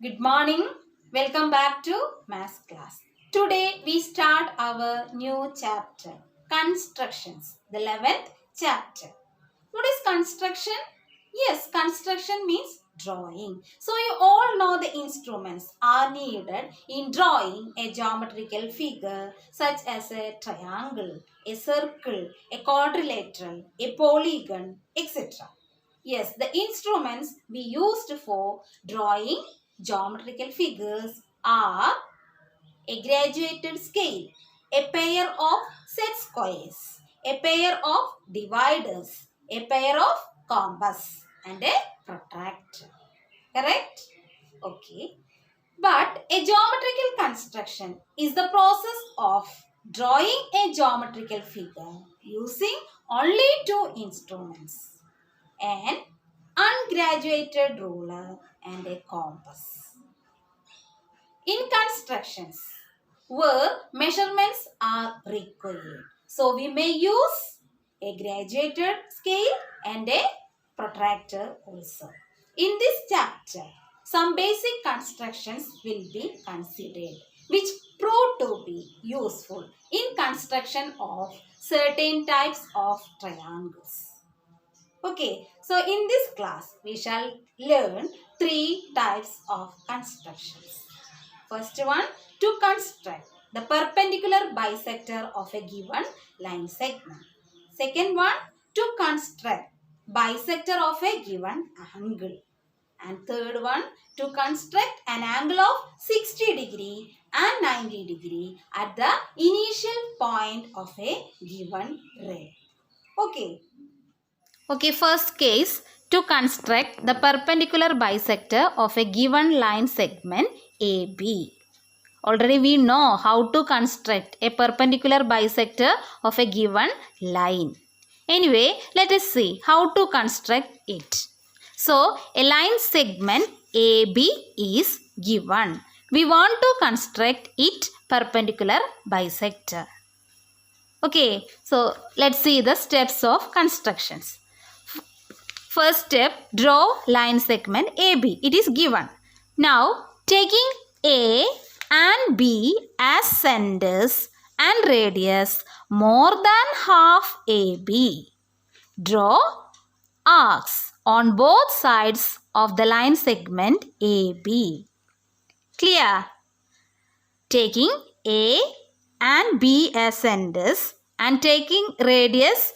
Good morning. Welcome back to Math class. Today we start our new chapter, Constructions, the 11th chapter. What is construction? Yes, construction means drawing. So you all know the instruments are needed in drawing a geometrical figure such as a triangle, a circle, a quadrilateral, a polygon, etc. Yes, the instruments we used for drawing geometrical figures are a graduated scale, a pair of set squares, a pair of dividers, a pair of compass and a protractor. Correct? Okay. But a geometrical construction is the process of drawing a geometrical figure using only two instruments, an ungraduated ruler and a compass. In constructions where measurements are required, so we may use a graduated scale and a protractor also. In this chapter, some basic constructions will be considered which prove to be useful in construction of certain types of triangles. Okay, so in this class, we shall learn three types of constructions. First one, to construct the perpendicular bisector of a given line segment. Second one, to construct bisector of a given angle. And third one, to construct an angle of 60 degree and 90 degree at the initial point of a given ray. Okay, first case, to construct the perpendicular bisector of a given line segment AB. Already we know how to construct a perpendicular bisector of a given line. Anyway, let us see how to construct it. So, a line segment AB is given. We want to construct it perpendicular bisector. Okay, so let's see the steps of constructions. First step, draw line segment AB. It is given. Now, taking A and B as centers and radius more than half AB. Draw arcs on both sides of the line segment AB. Clear? Taking A and B as centers and taking radius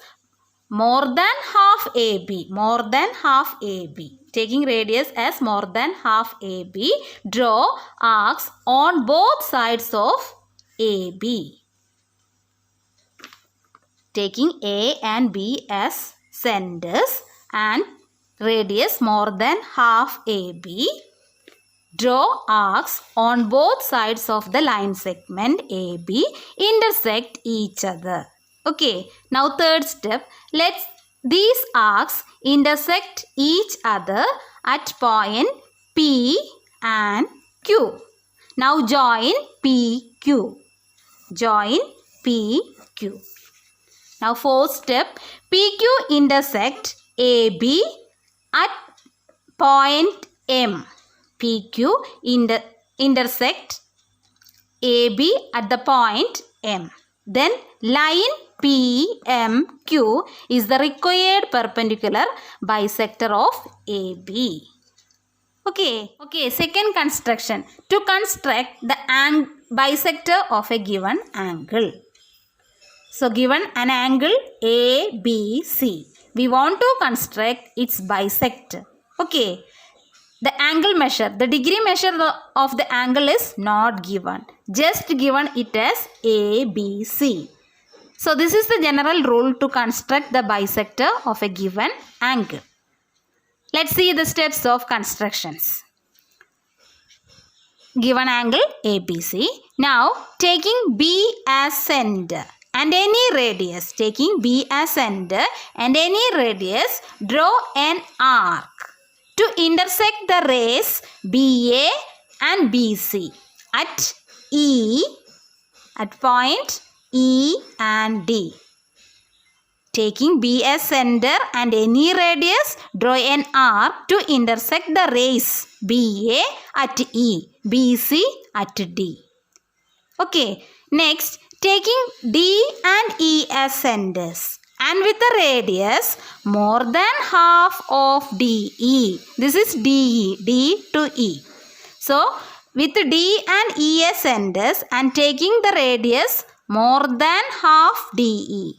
more than half AB, taking radius as more than half AB, draw arcs on both sides of AB. Taking A and B as centers and radius more than half AB, draw arcs on both sides of the line segment AB, intersect each other. Okay, now third step, let these arcs intersect each other at point P and Q. Now join PQ. Join PQ. Now fourth step, PQ intersect AB at point M. PQ intersect AB at the point M. Then line PMQ is the required perpendicular bisector of AB. Okay, second construction, to construct the bisector of a given angle. So given an angle ABC, we want to construct its bisector. Okay, the angle measure, the degree measure of the angle is not given, just given it as ABC. So this is the general rule to construct the bisector of a given angle. Let's see the steps of constructions. Given angle ABC. Now taking B as center and any radius, draw an arc to intersect the rays BA and BC at E, at point E and D. taking B as center and any radius, draw an arc to intersect the rays BA at E, BC at D. Okay, next taking D and E as centers and with the radius more than half of DE. This is DE, D to E. So, with D and E as centers and taking the radius more than half DE.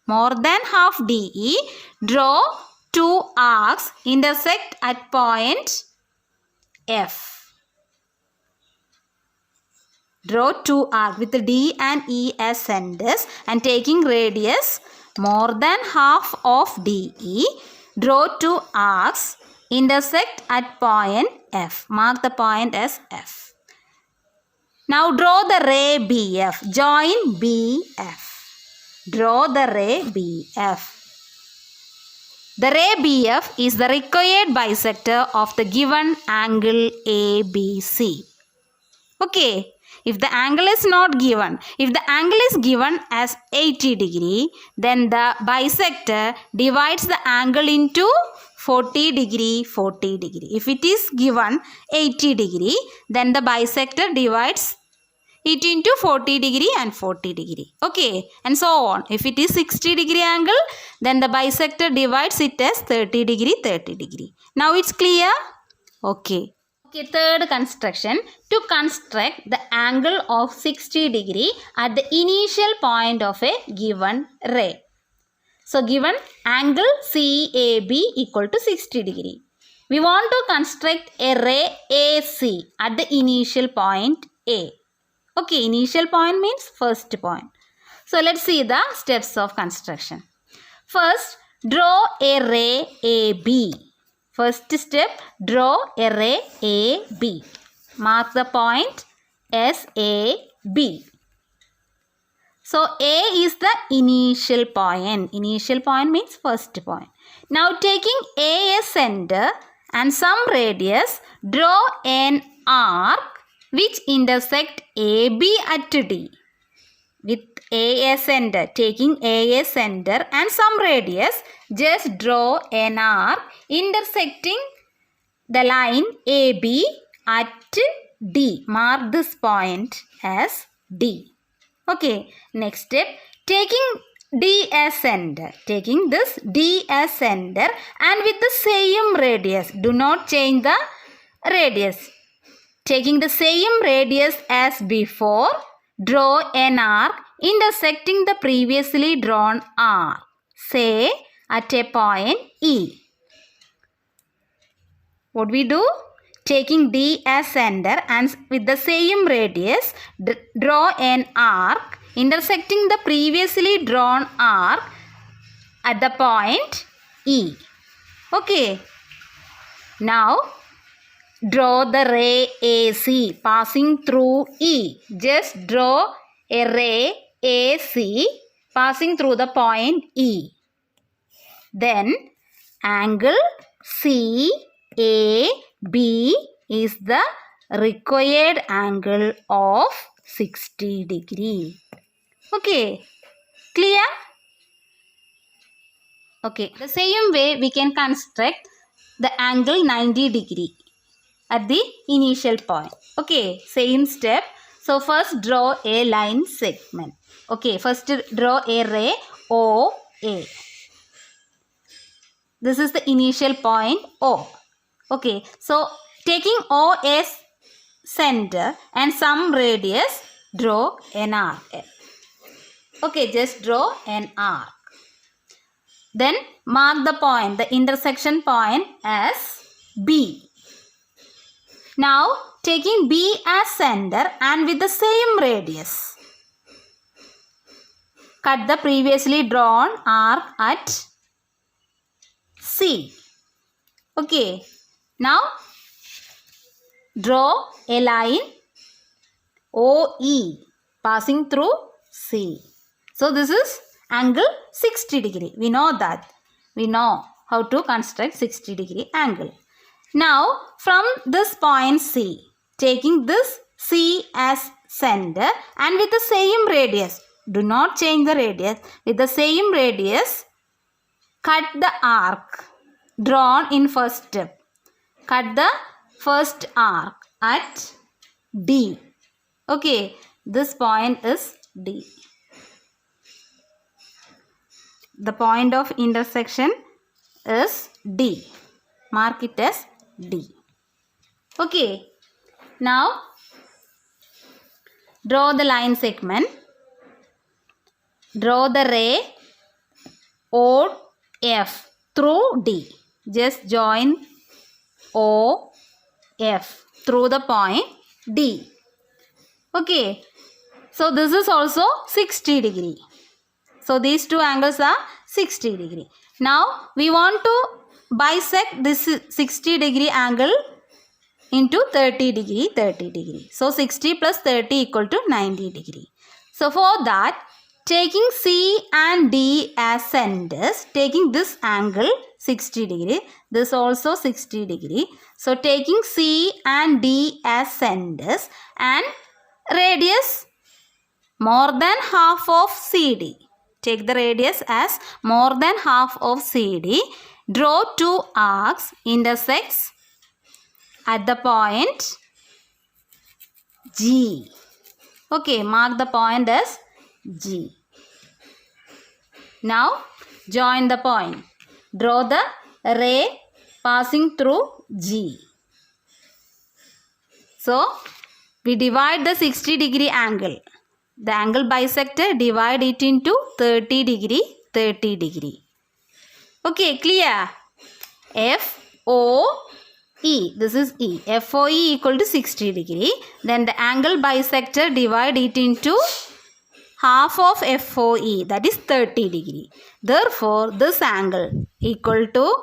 More than half DE, draw two arcs intersect at point F. Draw two arcs with D and E as centers and taking radius more than half of DE. Draw two arcs intersect at point F. Mark the point as F. Now draw the ray BF. Join BF. Draw the ray BF. The ray BF is the required bisector of the given angle ABC. Okay. If the angle is not given, if the angle is given as 80 degree, then the bisector divides the angle into 40 degree, 40 degree. If it is given 80 degree, then the bisector divides it into 40 degree and 40 degree. Okay, and so on. If it is 60 degree angle, then the bisector divides it as 30 degree, 30 degree. Now it's clear? Okay. Okay, third construction, to construct the angle of 60 degree at the initial point of a given ray. So, given angle CAB equal to 60 degree. We want to construct a ray AC at the initial point A. Okay, initial point means first point. So, let's see the steps of construction. First, draw a ray AB. First step, draw a ray AB. Mark the point SAB. So, A is the initial point. Initial point means first point. Now, taking A as center and some radius, draw an arc which intersect AB at D. With A as center, taking A as center and some radius, just draw an arc intersecting the line AB at D. Mark this point as D. Okay, next step, taking D as center. Taking this D as center and with the same radius. Do not change the radius. Taking the same radius as before, draw an arc intersecting the previously drawn arc. Say at a point E. What we do? Taking D as center and with the same radius, draw an arc intersecting the previously drawn arc at the point E. Okay. Now, draw the ray AC passing through E. Just draw a ray AC passing through the point E. Then, angle CAB is the required angle of 60 degree. Okay, clear? Okay, the same way we can construct the angle 90 degree at the initial point. Okay, same step. So, first draw a line segment. Okay, first draw a ray OA. This is the initial point O. Okay, so taking O as center and some radius, draw an arc. Okay, just draw an arc. Then mark the point, the intersection point as B. Now taking B as center and with the same radius, cut the previously drawn arc at C. Okay, now draw a line OE passing through C. So this is angle 60 degree. We know that. We know how to construct 60 degree angle. Now from this point C, taking this C as center and with the same radius, do not change the radius, with the same radius, cut the arc drawn in first step. Cut the first arc at D. Okay, this point is D. The point of intersection is D. Mark it as D. Okay, now draw the line segment. Draw the ray OF through D. Just join OF through the point D. Okay, so this is also 60 degree. So these two angles are 60 degree. Now we want to bisect this 60 degree angle into 30 degree. So 60 plus 30 equal to 90 degree. So for that, taking C and D as centers, taking this angle 60 degree, this also 60 degree. So taking C and D as centers and radius more than half of CD. Take the radius as more than half of CD. Draw two arcs intersects at the point G. Okay, mark the point as G. Now join the point. Draw the ray passing through G. So we divide the 60 degree angle. The angle bisected, divide it into 30 degree. Okay, clear? FOE, this is E. FOE equal to 60 degree. Then the angle bisected, divide it into half of FOE, that is 30 degree. Therefore, this angle equal to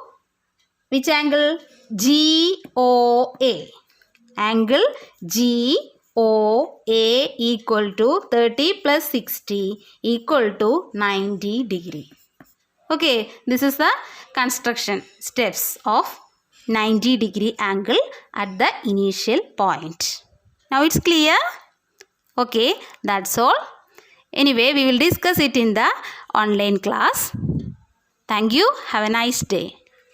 which angle? GOA. Angle GOA equal to 30 plus 60 equal to 90 degree. Okay, this is the construction steps of 90 degree angle at the initial point. Now it's clear? Okay, that's all. Anyway, we will discuss it in the online class. Thank you. Have a nice day.